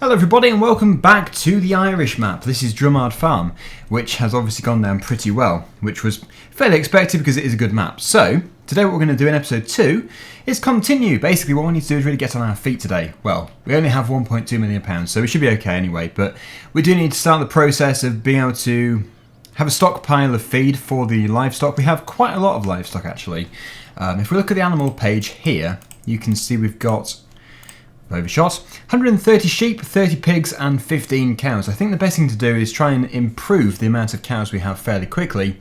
Hello everybody and welcome back to the Irish map. This is Drumard Farm, which has obviously gone down pretty well, which was fairly expected because it is a good map. So, today what we're going to do in episode 2 is continue. Basically what we need to do is really get on our feet today. Well, we only have £1.2 million, so we should be okay anyway, but we do need to start the process of being able to have a stockpile of feed for the livestock. We have quite a lot of livestock actually. If we look at the animal page here, you can see we've got overshot 130 sheep, 30 pigs and 15 cows. I think the best thing to do is try and improve the amount of cows we have fairly quickly.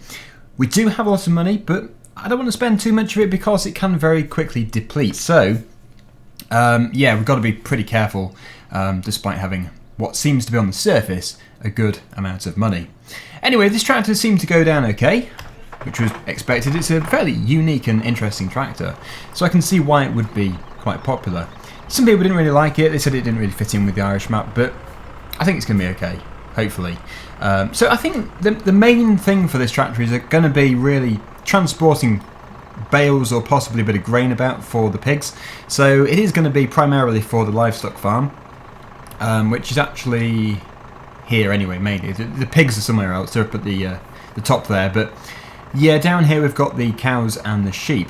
We do have a lot of money, but I don't want to spend too much of it because it can very quickly deplete. So yeah, we've got to be pretty careful despite having what seems to be on the surface a good amount of money. Anyway, this tractor seemed to go down okay, which was expected. It's a fairly unique and interesting tractor, so I can see why it would be quite popular. Some people didn't really like it. They said it didn't really fit in with the Irish map, but I think it's going to be okay, hopefully. So I think the main thing for this tractor is going to be really transporting bales or possibly a bit of grain about for the pigs. So it is going to be primarily for the livestock farm, which is actually here anyway, mainly. The pigs are somewhere else. They're up at the top there, but yeah, down here we've got the cows and the sheep.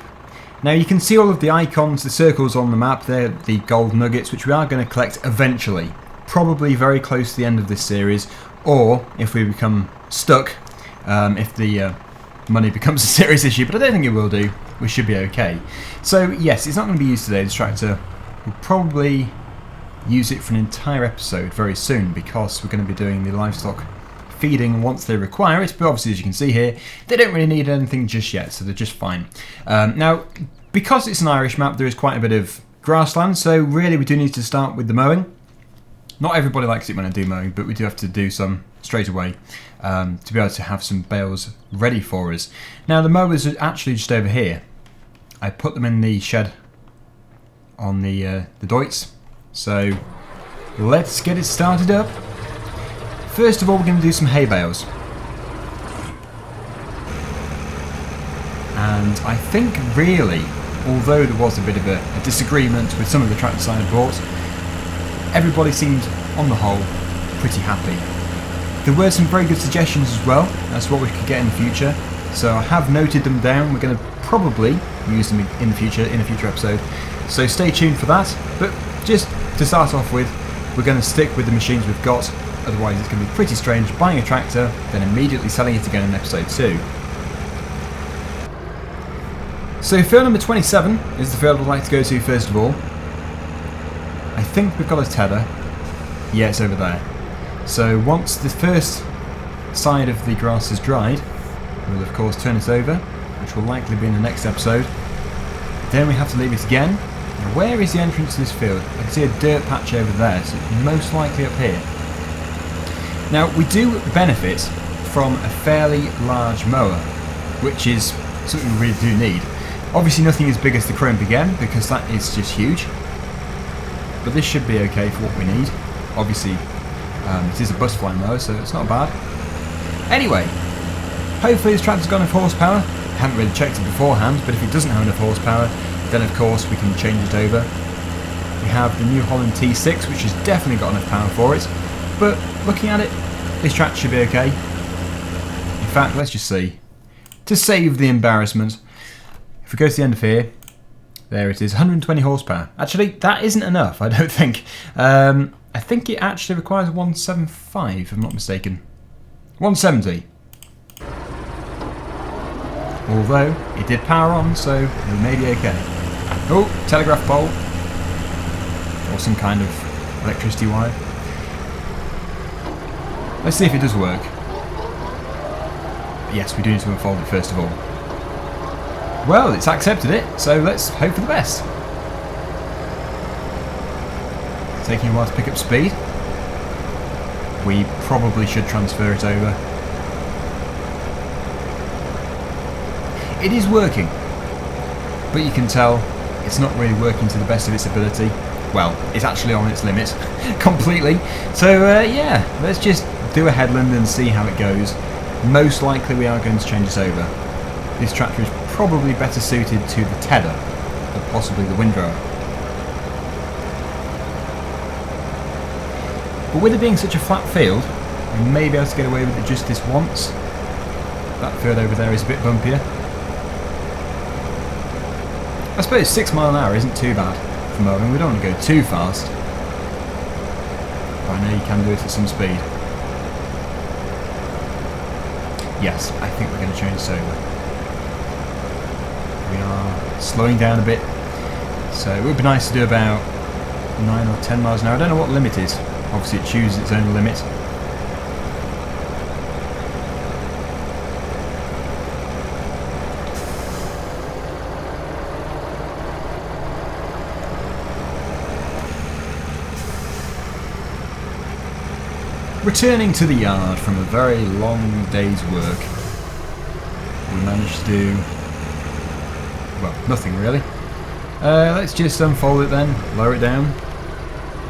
Now you can see all of the icons, the circles on the map, they're the gold nuggets, which we are going to collect eventually. Probably very close to the end of this series, or if we become stuck, if the money becomes a serious issue, but I don't think it will do. We should be okay. So yes, it's not going to be used today, this tractor. We'll probably use it for an entire episode very soon, because we're going to be doing the livestock feeding once they require it, but obviously as you can see here, they don't really need anything just yet, so they're just fine. Now, because it's an Irish map, there is quite a bit of grassland, so really we do need to start with the mowing. Not everybody likes it when I do mowing, but we do have to do some straight away to be able to have some bales ready for us. Now the mowers are actually just over here. I put them in the shed on the Deutz, so let's get it started up. First of all, we're going to do some hay bales. And I think really, although there was a bit of a disagreement with some of the tractors I had bought, everybody seemed, on the whole, pretty happy. There were some very good suggestions as well as to what we could get in the future, so I have noted them down. We're going to probably use them in the future, in a future episode, so stay tuned for that. But just to start off with, we're going to stick with the machines we've got. Otherwise it's going to be pretty strange buying a tractor, then immediately selling it again in episode 2. So field number 27 is the field I'd like to go to first of all. I think we've got a tether. Yeah, it's over there. So once the first side of the grass is dried, we'll of course turn it over, which will likely be in the next episode. Then we have to leave it again. Now where is the entrance to this field? I can see a dirt patch over there, so it's most likely up here. Now we do benefit from a fairly large mower, which is something we really do need. Obviously nothing as big as the crimp again, because that is just huge. But this should be okay for what we need. Obviously it is a bus fly mower, so it's not bad. Anyway, hopefully this tractor's got enough horsepower. I haven't really checked it beforehand, but if it doesn't have enough horsepower, then of course we can change it over. We have the new Holland T6, which has definitely got enough power for it. But looking at it, this tractor should be okay. In fact, let's just see. To save the embarrassment, if we go to the end of here, there it is, 120 horsepower. Actually, that isn't enough, I don't think. I think it actually requires 175, if I'm not mistaken. 170. Although, it did power on, so we may be okay. Oh, telegraph pole. Or some kind of electricity wire. Let's see if it does work. Yes, we do need to unfold it first of all. Well, it's accepted it, so let's hope for the best. Taking a while to pick up speed. We probably should transfer it over. It is working, but you can tell it's not really working to the best of its ability. Well, it's actually on its limit completely. So yeah, let's just do a headland and see how it goes. Most likely we are going to change this over. This tractor is probably better suited to the tether than possibly the windrower. But with it being such a flat field, we may be able to get away with it just this once. That field over there is a bit bumpier. I suppose 6 miles an hour isn't too bad for mowing. We don't want to go too fast. But I know you can do it at some speed. Yes, I think we're going to change this over. We are slowing down a bit. So it would be nice to do about 9 or 10 miles an hour. I don't know what the limit is. Obviously it chooses its own limit. Returning to the yard from a very long day's work, we managed to do, well, nothing really. Let's just unfold it then, lower it down.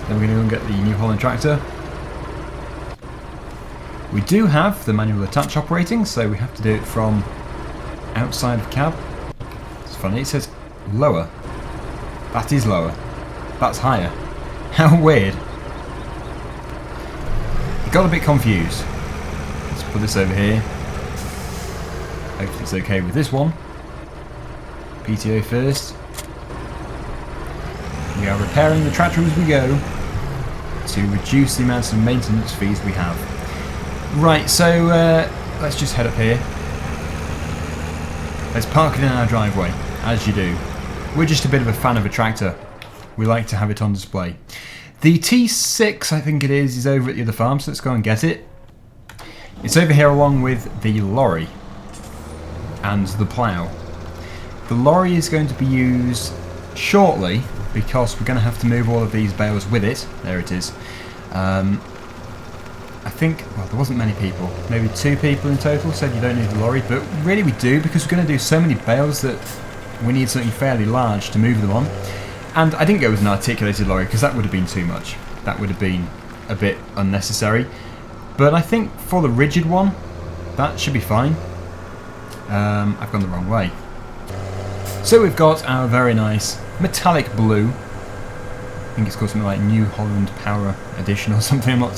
Then we're going to go and get the New Holland tractor. We do have the manual attach operating, so we have to do it from outside of cab. It's funny, it says lower. That is lower. That's higher. How weird. Got a bit confused. Let's put this over here. Hopefully it's okay with this one. PTO first. We are repairing the tractor as we go to reduce the amount of maintenance fees we have. Right, so let's just head up here. Let's park it in our driveway, as you do. We're just a bit of a fan of a tractor. We like to have it on display. The T6, I think it is over at the other farm, so let's go and get it. It's over here along with the lorry and the plough. The lorry is going to be used shortly because we're going to have to move all of these bales with it. There it is. I think, well, there wasn't many people. Maybe 2 people in total said you don't need the lorry, but really we do because we're going to do so many bales that we need something fairly large to move them on. And I didn't go with an articulated lorry because that would have been too much. That would have been a bit unnecessary. But I think for the rigid one, that should be fine. I've gone the wrong way. So we've got our very nice metallic blue. I think it's called something like New Holland Power Edition or something. I'm not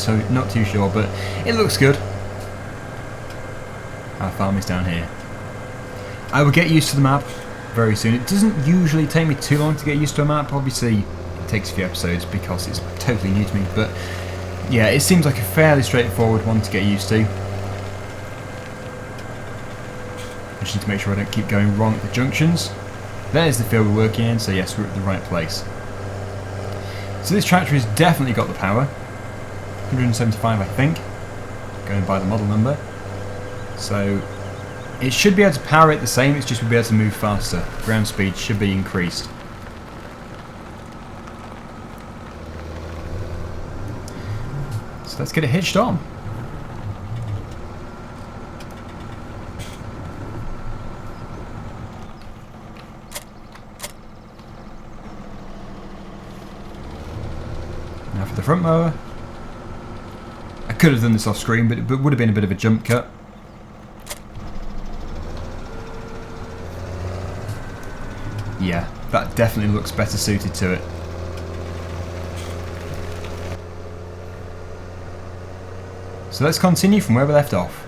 too sure, but it looks good. Our farm is down here. I will get used to the map very soon. It doesn't usually take me too long to get used to a map. Obviously it takes a few episodes because it's totally new to me, but yeah, it seems like a fairly straightforward one to get used to. I just need to make sure I don't keep going wrong at the junctions. There's the field we're working in, so yes, we're at the right place. So this tractor has definitely got the power. 175 I think, going by the model number. So it should be able to power it the same, it's just we'll be able to move faster. Ground speed should be increased. So let's get it hitched on. Now for the front mower. I could have done this off screen, but it would have been a bit of a jump cut. Yeah, that definitely looks better suited to it. So let's continue from where we left off.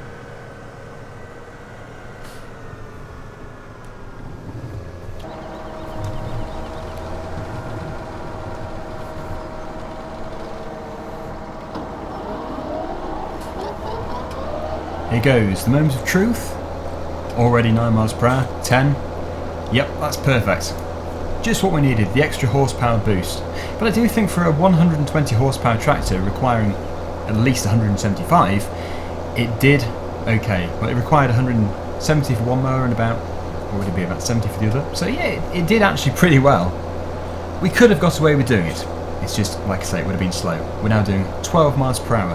Here goes, the moment of truth. Already 9 miles per hour, 10. Yep, that's perfect. Just what we needed, the extra horsepower boost. But I do think for a 120 horsepower tractor requiring at least 175, it did okay. Well, it required 170 for one mower and about, what would it be, about 70 for the other. So yeah, it did actually pretty well. We could have got away with doing it. It's just, like I say, it would have been slow. We're now doing 12 miles per hour.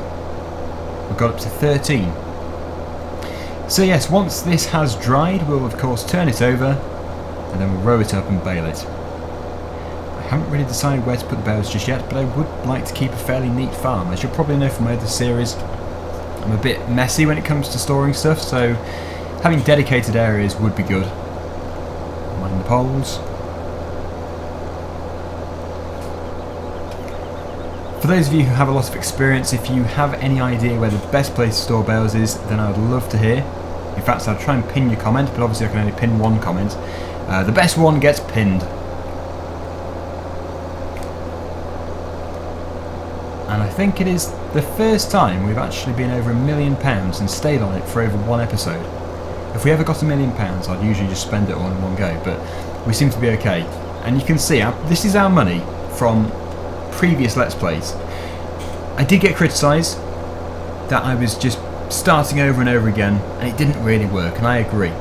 We've got up to 13. So yes, once this has dried, we'll of course turn it over and then we'll row it up and bale it. I haven't really decided where to put the bales just yet, but I would like to keep a fairly neat farm. As you'll probably know from my other series, I'm a bit messy when it comes to storing stuff, so having dedicated areas would be good. Mind the poles. For those of you who have a lot of experience, if you have any idea where the best place to store bales is, then I would love to hear. In fact, I'll try and pin your comment, but obviously I can only pin one comment. The best one gets pinned. And I think it is the first time we've actually been over £1 million and stayed on it for over one episode. If we ever got £1 million, I'd usually just spend it all in one go, but we seem to be okay. And you can see, this is our money from previous Let's Plays. I did get criticised that I was just starting over and over again, and it didn't really work, and I agree.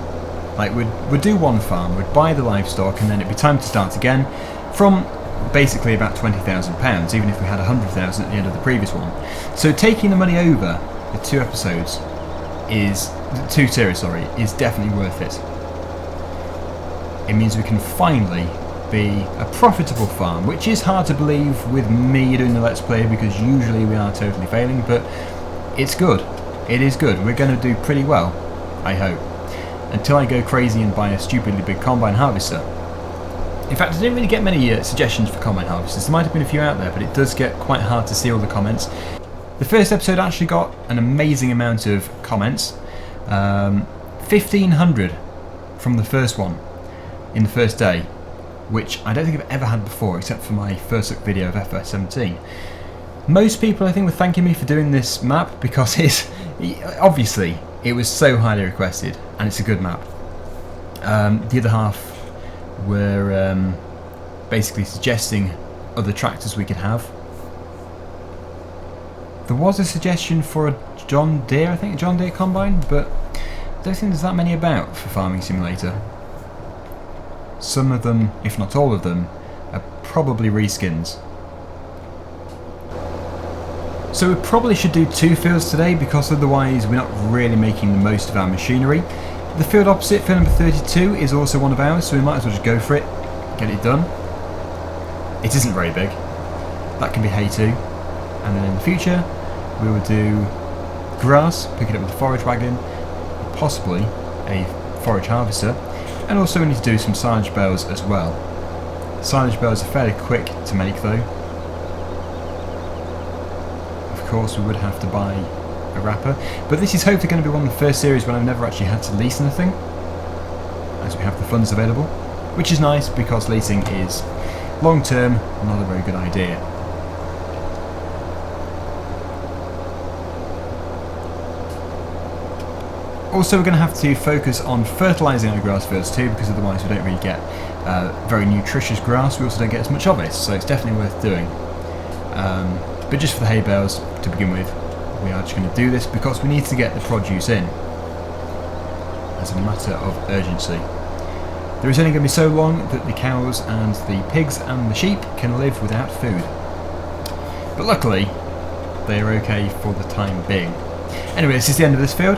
Like, we'd do one farm, we'd buy the livestock, and then it'd be time to start again from basically about £20,000, even if we had 100,000 at the end of the previous one. So taking the money over the two episodes is definitely worth it. It means we can finally be a profitable farm, which is hard to believe with me doing the Let's Play, because usually we are totally failing, but it's good. It is good. We're going to do pretty well, I hope. Until I go crazy and buy a stupidly big combine harvester. In fact, I didn't really get many suggestions for combine harvesters. There might have been a few out there, but it does get quite hard to see all the comments. The first episode actually got an amazing amount of comments. 1,500 from the first one in the first day, which I don't think I've ever had before, except for my first look video of FS17. Most people, I think, were thanking me for doing this map because obviously it was so highly requested and it's a good map. The other half were basically suggesting other tractors we could have. There was a suggestion for a John Deere, I think, a John Deere combine, but I don't think there's that many about for Farming Simulator. Some of them, if not all of them, are probably reskins. So we probably should do two fields today, because otherwise we're not really making the most of our machinery. The field opposite, field number 32, is also one of ours, so we might as well just go for it, get it done. It isn't very big. That can be hay too. And then in the future, we will do grass, pick it up with a forage wagon, possibly a forage harvester, and also we need to do some silage bales as well. Silage bales are fairly quick to make though. Of course we would have to buy a wrapper, but this is hopefully going to be one of the first series when I've never actually had to lease anything, as we have the funds available, which is nice because leasing is long term not a very good idea. Also, we're going to have to focus on fertilising our grass fields too, because otherwise we don't really get very nutritious grass. We also don't get as much of it, so it's definitely worth doing. But just for the hay bales to begin with, we are just going to do this because we need to get the produce in as a matter of urgency. There is only going to be so long that the cows and the pigs and the sheep can live without food. But luckily, they are okay for the time being. Anyway, this is the end of this field.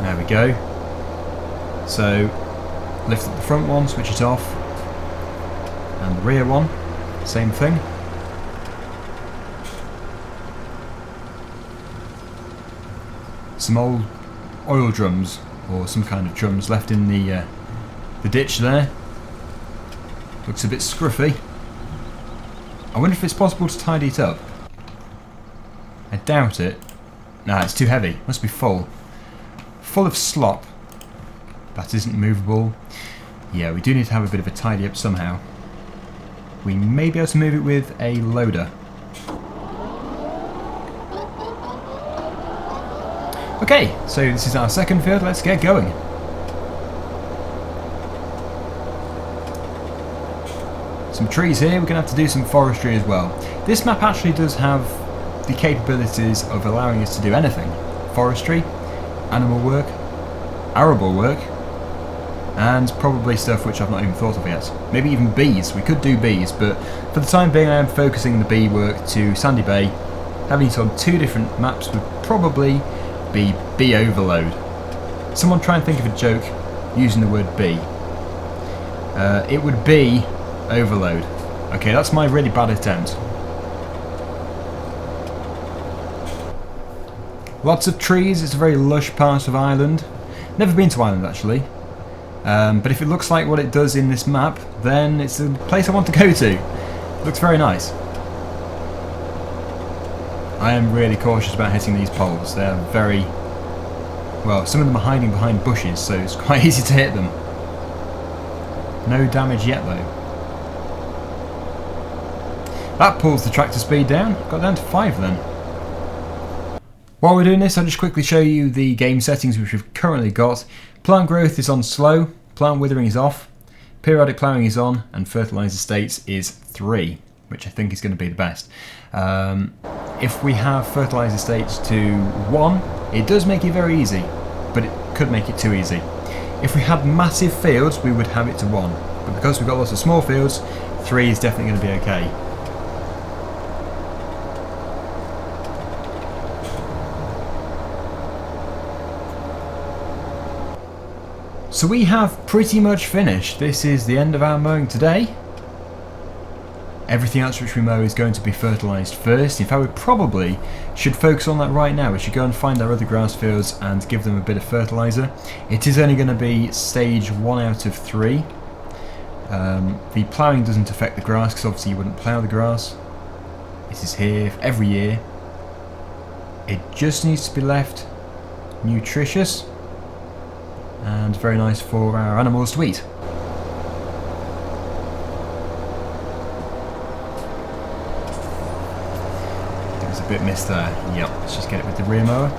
There we go. So, lift up the front one, switch it off, and the rear one, same thing. Some old oil drums, or some kind of drums, left in the ditch there. Looks a bit scruffy. I wonder if it's possible to tidy it up. I doubt it. Nah, it's too heavy. Must be full. Full of slop. That isn't movable. Yeah, we do need to have a bit of a tidy up somehow. We may be able to move it with a loader. Okay, so this is our second field. Let's get going. Some trees here. We're going to have to do some forestry as well. This map actually does have the capabilities of allowing us to do anything. Forestry, animal work, arable work, and probably stuff which I've not even thought of yet. Maybe even bees. We could do bees, but for the time being I am focusing the bee work to Sandy Bay. Having it on two different maps would probably be bee overload. Someone try and think of a joke using the word bee. It would be overload. Okay, that's my really bad attempt. Lots of trees. It's a very lush part of Ireland. Never been to Ireland actually. But if it looks like what it does in this map, then it's the place I want to go to. It looks very nice. I am really cautious about hitting these poles. They're very... well, some of them are hiding behind bushes, so it's quite easy to hit them. No damage yet, though. That pulls the tractor speed down. Got down to 5 then. While we're doing this, I'll just quickly show you the game settings which we've currently got. Plant growth is on slow, plant withering is off, periodic ploughing is on, and fertilizer states is 3, which I think is going to be the best. If we have fertilizer states to 1, it does make it very easy, but it could make it too easy. If we had massive fields, we would have it to 1, but because we've got lots of small fields, 3 is definitely going to be okay. So we have pretty much finished. This is the end of our mowing today. Everything else which we mow is going to be fertilised first. In fact, we probably should focus on that right now. We should go and find our other grass fields and give them a bit of fertiliser. It is only going to be stage 1 out of 3. The ploughing doesn't affect the grass because obviously you wouldn't plough the grass. This is here every year. It just needs to be left nutritious and very nice for our animals to eat. There was a bit missed there. Yep, let's just get it with the rear mower.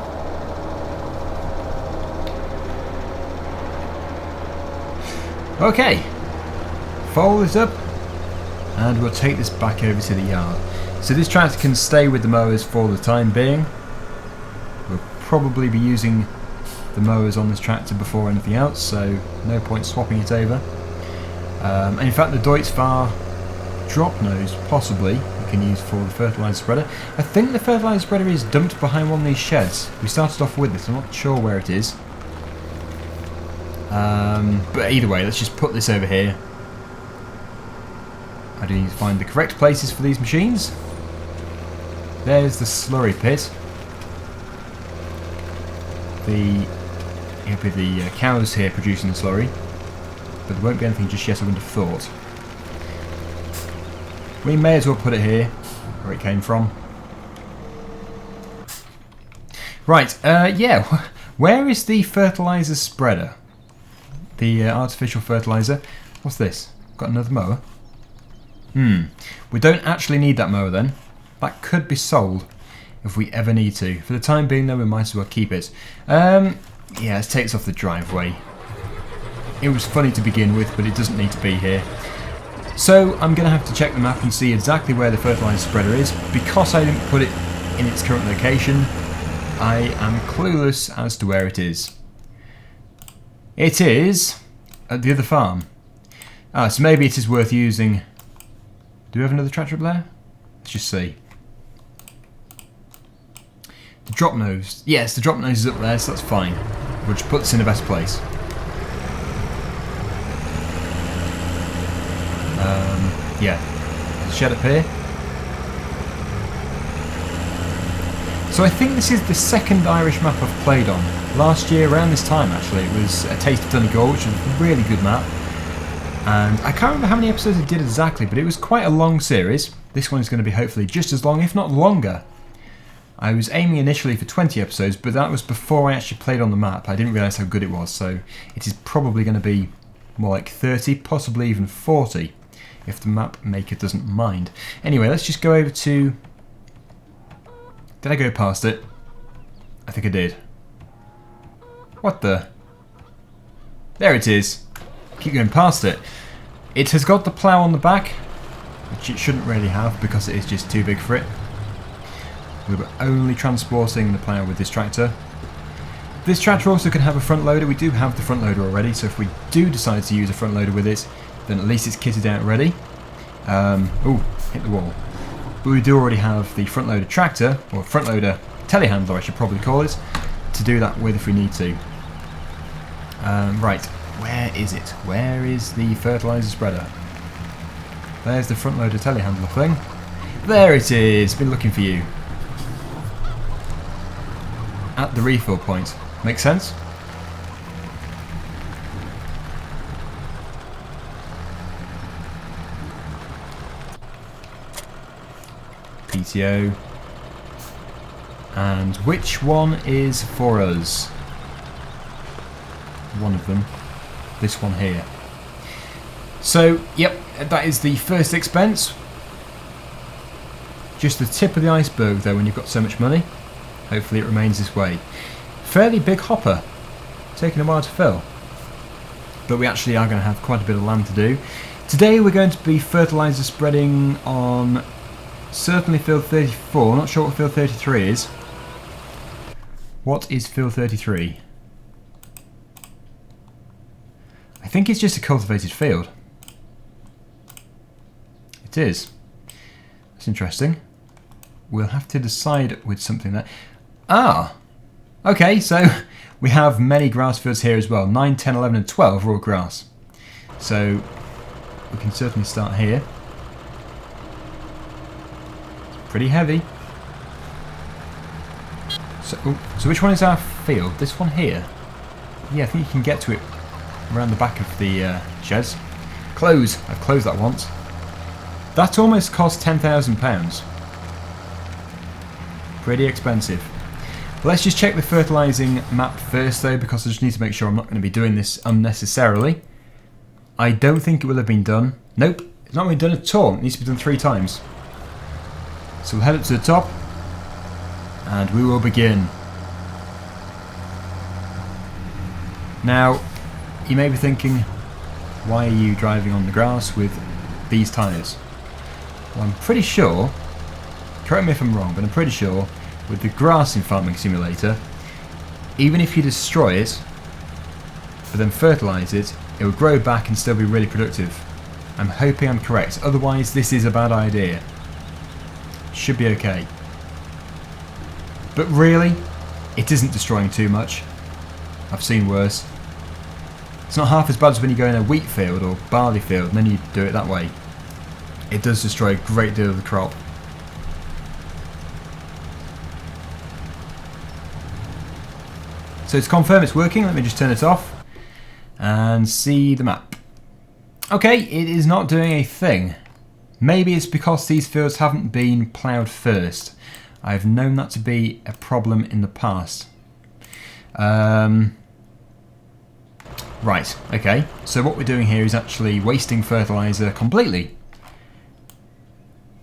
Okay, fold this up and we'll take this back over to the yard. So this tractor can stay with the mowers for the time being. We'll probably be using the mowers on this tractor before anything else, so no point swapping it over. And in fact the Deutz Farm drop nose possibly we can use for the fertilizer spreader. I think the fertilizer spreader is dumped behind one of these sheds. We started off with this, I'm not sure where it is. But either way, let's just put this over here. I do need to find the correct places for these machines. There's the slurry pit. It'll be the cows here producing the slurry, but there won't be anything just yet, I wouldn't have thought. We may as well put it here, where it came from. Right, yeah, where is the fertilizer spreader? The artificial fertilizer. What's this? Got another mower? We don't actually need that mower then. That could be sold if we ever need to. For the time being though, we might as well keep it. Yeah, let's take this off the driveway. It was funny to begin with, but it doesn't need to be here. So I'm going to have to check the map and see exactly where the fertilizer spreader is. Because I didn't put it in its current location, I am clueless as to where it is. It is at the other farm. So maybe it is worth using. Do we have another tractor up there? Let's just see. The drop nose. Yes, the drop nose is up there, so that's fine. We'll just put this in the best place. Yeah, shed up here. So I think this is the second Irish map I've played on. Last year, around this time actually, it was A Taste of Donegal, which was a really good map. And I can't remember how many episodes I did exactly, but it was quite a long series. This one is going to be hopefully just as long, if not longer. I was aiming initially for 20 episodes, but that was before I actually played on the map. I didn't realise how good it was, so it is probably going to be more like 30, possibly even 40, if the map maker doesn't mind. Anyway, let's just go over to... Did I go past it? I think I did. What the? There it is. Keep going past it. It has got the plough on the back, which it shouldn't really have because it is just too big for it. We were only transporting the plough with this tractor. This tractor also can have a front loader. We do have the front loader already, so if we do decide to use a front loader with it, then at least it's kitted out ready. Oh, hit the wall. But we do already have the front loader tractor, or front loader telehandler I should probably call it, to do that with if we need to. Right, where is it? Where is the fertilizer spreader? There's the front loader telehandler thing. There it is, been looking for you. At the refill point. Makes sense? PTO. And which one is for us? One of them. This one here. So, yep, that is the first expense. Just the tip of the iceberg though when you've got so much money. Hopefully it remains this way. Fairly big hopper. Taking a while to fill. But we actually are going to have quite a bit of land to do. Today we're going to be fertilizer spreading on certainly field 34. Not sure what field 33 is. What is field 33? I think it's just a cultivated field. It is. That's interesting. We'll have to decide with something there. Ah! Okay, so we have many grass fields here as well. 9, 10, 11 and 12 are all grass. So we can certainly start here. Pretty heavy. So which one is our field? This one here? Yeah, I think you can get to it around the back of the sheds. Close. I've closed that once. That almost cost £10,000. Pretty expensive. Let's just check the fertilising map first though, because I just need to make sure I'm not going to be doing this unnecessarily. I don't think it will have been done. Nope, it's not been done at all. It needs to be done 3 times. So we'll head up to the top and we will begin. Now, you may be thinking, why are you driving on the grass with these tyres? Well, I'm pretty sure, correct me if I'm wrong, but I'm pretty sure with the grass in Farming Simulator, even if you destroy it, but then fertilise it, it will grow back and still be really productive. I'm hoping I'm correct, otherwise this is a bad idea. Should be okay. But really, it isn't destroying too much. I've seen worse. It's not half as bad as when you go in a wheat field or barley field and then you do it that way. It does destroy a great deal of the crop. So to confirm it's working, let me just turn it off and see the map. Okay, it is not doing a thing. Maybe it's because these fields haven't been ploughed first. I've known that to be a problem in the past. Right, okay. So what we're doing here is actually wasting fertiliser completely.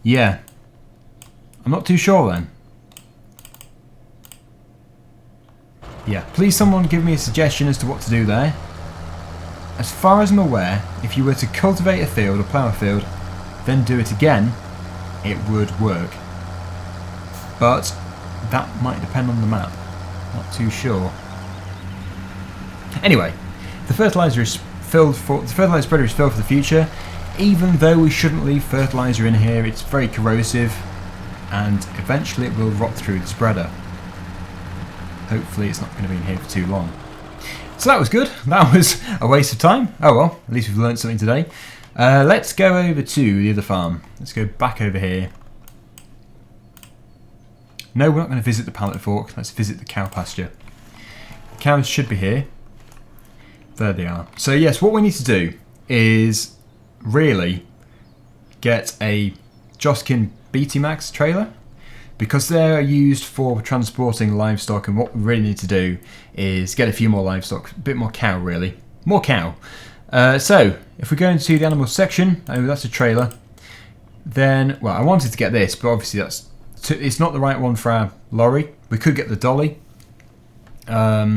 Yeah. I'm not too sure then. Yeah, please someone give me a suggestion as to what to do there. As far as I'm aware, if you were to cultivate a field or plough a field, then do it again, it would work. But that might depend on the map. Not too sure. Anyway, the fertiliser is filled for the fertiliser spreader is filled for the future. Even though we shouldn't leave fertiliser in here, it's very corrosive, and eventually it will rot through the spreader. Hopefully, it's not going to be in here for too long. So that was good. That was a waste of time. Oh well, at least we've learned something today. Let's go over to the other farm. Let's go back over here. No, we're not going to visit the pallet fork. Let's visit the cow pasture. The cows should be here. There they are. So yes, what we need to do is really get a Joskin BT Max trailer, because they're used for transporting livestock, and what we really need to do is get a few more livestock, a bit more cow really. More cow. So, if we go into the animal section, that's a trailer, then, well, I wanted to get this, but obviously it's not the right one for our lorry. We could get the dolly, but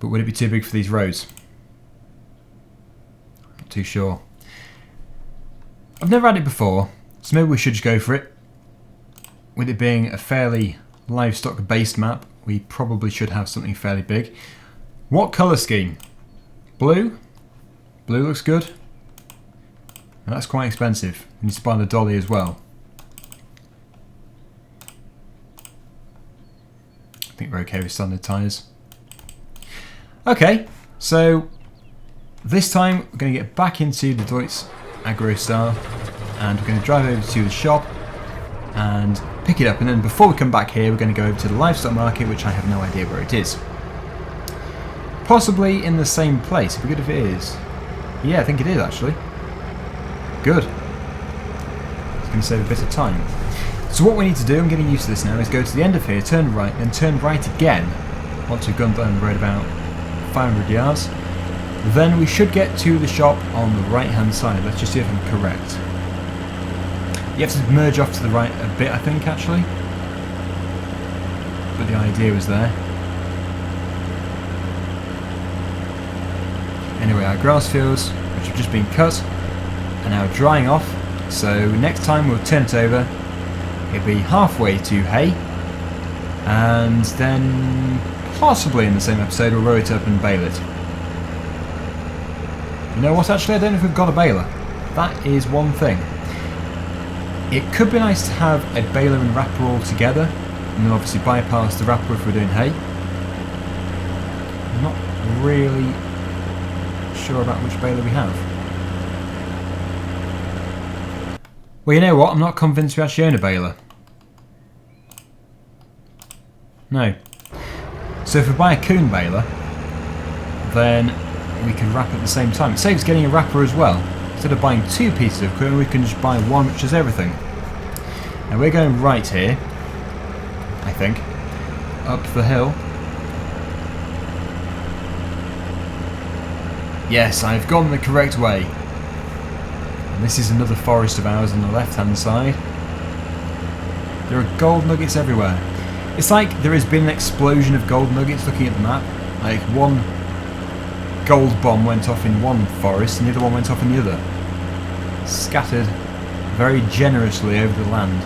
would it be too big for these roads? Not too sure. I've never had it before, so maybe we should just go for it. With it being a fairly livestock-based map, we probably should have something fairly big. What colour scheme? Blue? Blue looks good. And that's quite expensive. You need to buy the dolly as well. I think we're okay with standard tyres. Okay, so this time we're going to get back into the Deutz Agrostar and we're going to drive over to the shop and pick it up, and then before we come back here we're going to go over to the livestock market, which I have no idea where it is. Possibly in the same place. It'd be good if it is. Yeah, I think it is actually. Good. So going to save a bit of time. So what we need to do, I'm getting used to this now, is go to the end of here, turn right, then turn right again. Once we've gone down the road about 500 yards. Then we should get to the shop on the right hand side. Let's just see if I'm correct. You have to merge off to the right a bit, I think, actually. But the idea was there. Anyway, our grass fields, which have just been cut, are now drying off. So next time we'll turn it over. It'll be halfway to hay. And then possibly in the same episode we'll row it up and bale it. You know what, actually, I don't know if we've got a baler. That is one thing. It could be nice to have a baler and wrapper all together, and then obviously bypass the wrapper if we're doing hay. I'm not really sure about which baler we have. Well, you know what, I'm not convinced we actually own a baler. No. So if we buy a coon baler, then we can wrap at the same time. It saves getting a wrapper as well. Instead of buying two pieces of equipment, we can just buy one which does everything. Now we're going right here, I think, up the hill. Yes, I've gone the correct way. And this is another forest of ours on the left hand side. There are gold nuggets everywhere. It's like there has been an explosion of gold nuggets looking at the map. Like one gold bomb went off in one forest and the other one went off in the other. Scattered very generously over the land.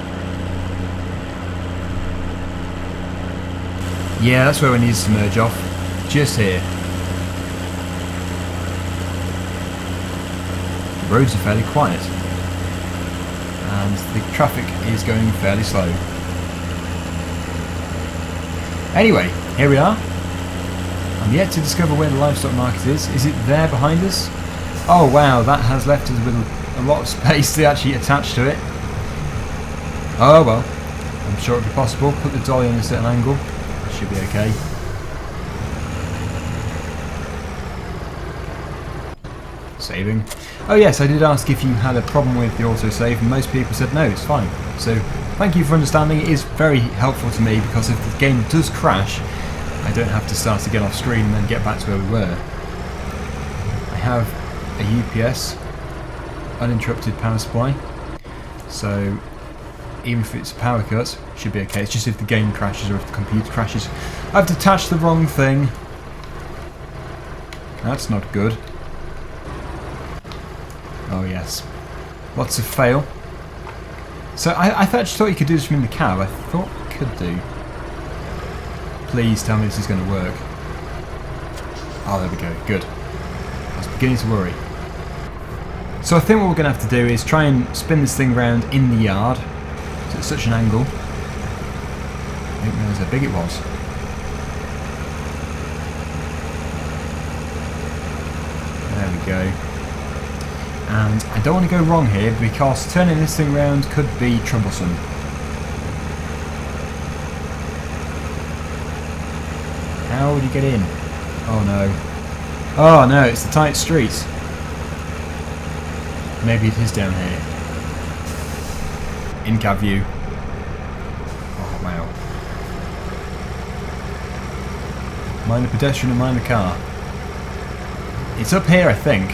Yeah, that's where we need to merge off. Just here. The roads are fairly quiet. And the traffic is going fairly slow. Anyway, here we are. I'm yet to discover where the livestock market is. Is it there behind us? Oh wow, that has left us with a lot of space to actually attach to it. Oh well, I'm sure it'll be possible. Put the dolly on a certain angle. That should be okay. Saving. Oh yes, I did ask if you had a problem with the autosave, and most people said no, it's fine. So thank you for understanding. It is very helpful to me because if the game does crash, I don't have to start again off screen and then get back to where we were. I have a UPS, uninterrupted power supply, so even if it's a power cut, it should be okay. It's just if the game crashes or if the computer crashes. I've detached the wrong thing. That's not good. Oh yes. Lots of fail. So I actually thought you could do this from in the cab. I thought I could do. Please tell me this is going to work. Oh, there we go. Good. I was beginning to worry. So I think what we're going to have to do is try and spin this thing around in the yard. So it's such an angle. I didn't realise how big it was. There we go. And I don't want to go wrong here because turning this thing around could be troublesome. How would you get in? Oh no. Oh no, it's the tight streets. Maybe it is down here. In cab view. Oh wow. Mind the pedestrian and mind the car. It's up here, I think.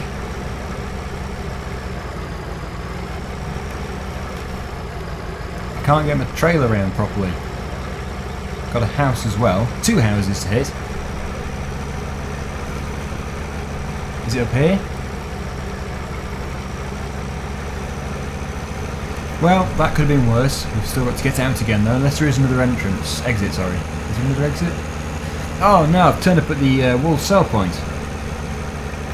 I can't get my trailer around properly. Got a house as well. 2 houses to hit. Is it up here? Well, that could have been worse. We've still got to get out again though, unless there is another entrance. Exit, sorry. Is there another exit? Oh no, I've turned up at the wool sell point.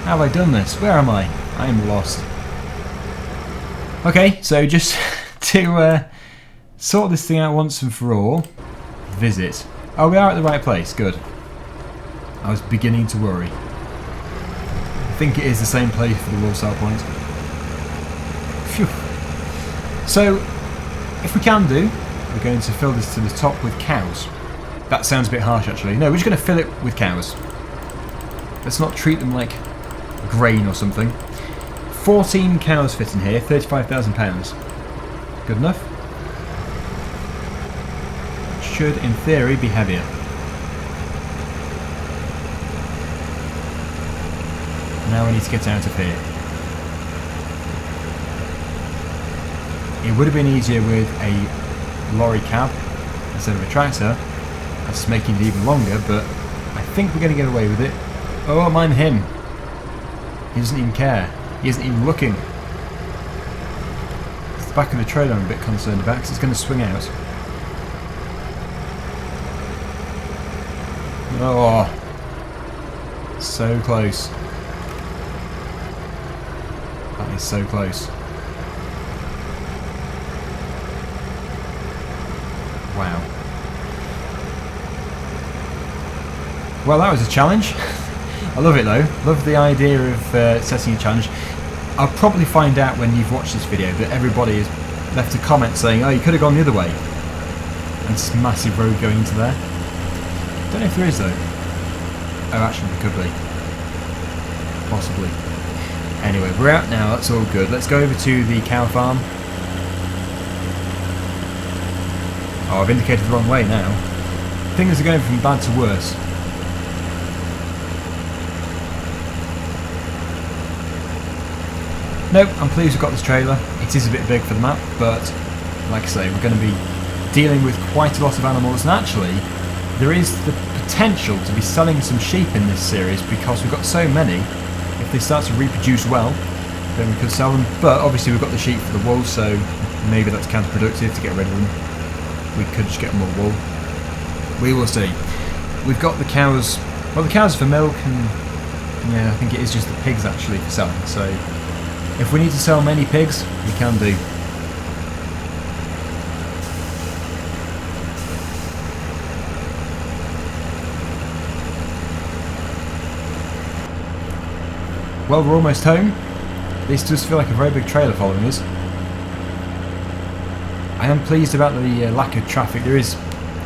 How have I done this? Where am I? I am lost. Okay, so just to sort this thing out once and for all. Visit. Oh, we are at the right place. Good. I was beginning to worry. I think it is the same place for the wool sell point. Phew. So, if we can do, we're going to fill this to the top with cows. That sounds a bit harsh actually. No, we're just going to fill it with cows. Let's not treat them like grain or something. 14 cows fit in here, £35,000. Good enough. Should, in theory, be heavier. Now we need to get out of here. It would have been easier with a lorry cab instead of a tractor. That's making it even longer, but I think we're going to get away with it. Oh, mind him. He doesn't even care. He isn't even looking. It's the back of the trailer I'm a bit concerned about because it's going to swing out. Oh, so close. That is so close. Wow. Well, that was a challenge. I love it though. Love the idea of setting a challenge. I'll probably find out when you've watched this video that everybody has left a comment saying, oh, you could have gone the other way. And this massive road going into there. Don't know if there is though. Oh, actually there could be. Possibly. Anyway, we're out now, that's all good. Let's go over to the cow farm. Oh, I've indicated the wrong way now. Things are going from bad to worse. Nope, I'm pleased we've got this trailer. It is a bit big for the map, but like I say, we're going to be dealing with quite a lot of animals, and actually there is the potential to be selling some sheep in this series because we've got so many. If they start to reproduce well, then we could sell them, but obviously we've got the sheep for the wool, so maybe that's counterproductive to get rid of them. We could just get more wool. We will see. We've got the cows, well, the cows are for milk, and yeah, I think it is just the pigs actually for selling, so if we need to sell many pigs, we can do. Well, we're almost home. This does feel like a very big trailer following us. I am pleased about the lack of traffic. There is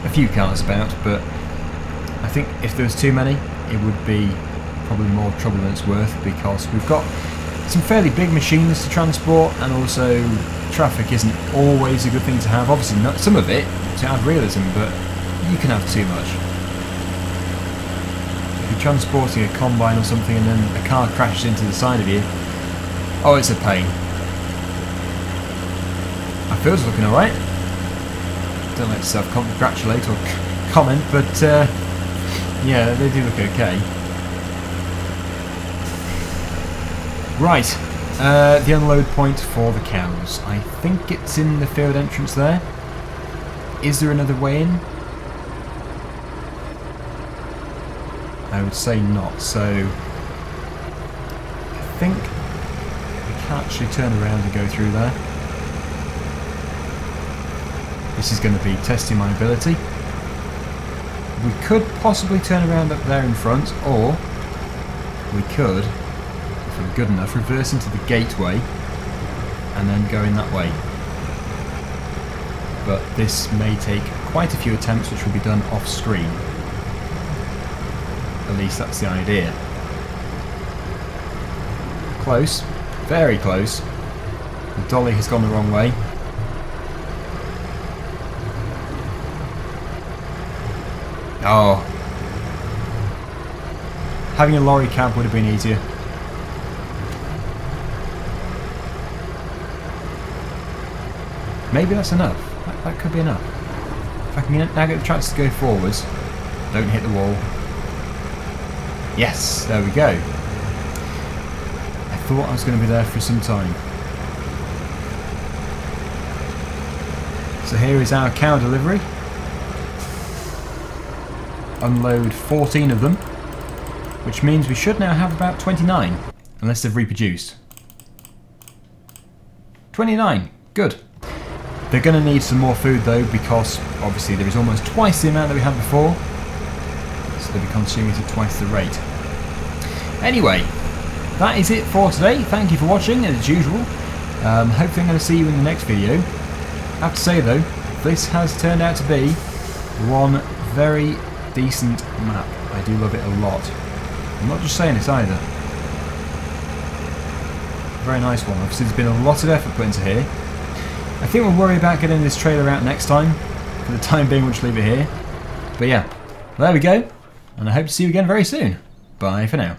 a few cars about, but I think if there was too many, it would be probably more trouble than it's worth, because we've got some fairly big machines to transport, and also traffic isn't always a good thing to have. Obviously not some of it to add realism, but you can have too much. If you're transporting a combine or something and then a car crashes into the side of you, oh, it's a pain. Our field's looking alright. Don't like to self-congratulate or comment, but yeah, they do look okay. Right, the unload point for the cows. I think it's in the field entrance there. Is there another way in? I would say not, so I think we can actually turn around and go through there. This is going to be testing my ability. We could possibly turn around up there in front, or we could, if we're good enough, reverse into the gateway and then go in that way. But this may take quite a few attempts, which will be done off screen. At least that's the idea. Close, very close. The dolly has gone the wrong way. Oh. Having a lorry cab would have been easier. Maybe that's enough. That could be enough. If I can now get the tracks to go forwards, don't hit the wall. Yes, there we go. I thought I was going to be there for some time. So here is our cow delivery. Unload 14 of them, which means we should now have about 29, unless they've reproduced. 29, good. They're going to need some more food though, because obviously there is almost twice the amount that we had before. So they'll be consuming it at twice the rate. Anyway, that is it for today. Thank you for watching, as usual. Hopefully I'm going to see you in the next video. I have to say though, this has turned out to be one very decent map. I do love it a lot. I'm not just saying this either. Very nice one. Obviously there's been a lot of effort put into here. I think we'll worry about getting this trailer out next time. For the time being, we'll just leave it here. But yeah, there we go. And I hope to see you again very soon. Bye for now.